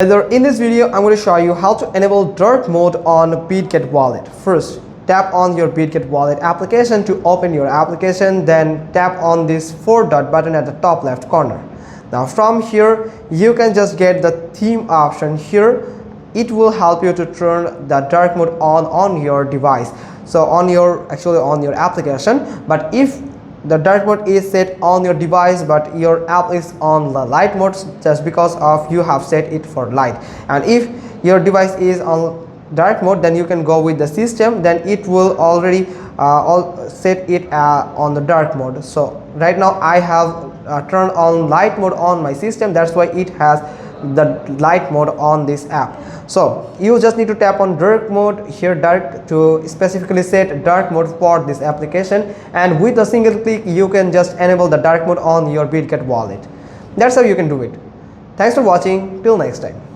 In this video, I'm going to show you how to enable dark mode on Bitget wallet. First, tap on your Bitget wallet application to open your application, then tap on this 4-dot button at the top left corner. Now from here, you can just get the theme option here. It will help you to turn the dark mode on your device. So on your application, but if the dark mode is set on your device but your app is on the light mode, just because of you have set it for light. And if your device is on dark mode, then you can go with the system, then it will already set it on the dark mode. So right now I have turned on light mode on my system, that's why it has the light mode on this app. So you just need to tap on dark mode here, dark, to specifically set dark mode for this application, and with a single click you can just enable the dark mode on your Bitget wallet. That's how you can do it. Thanks for watching. Till next time.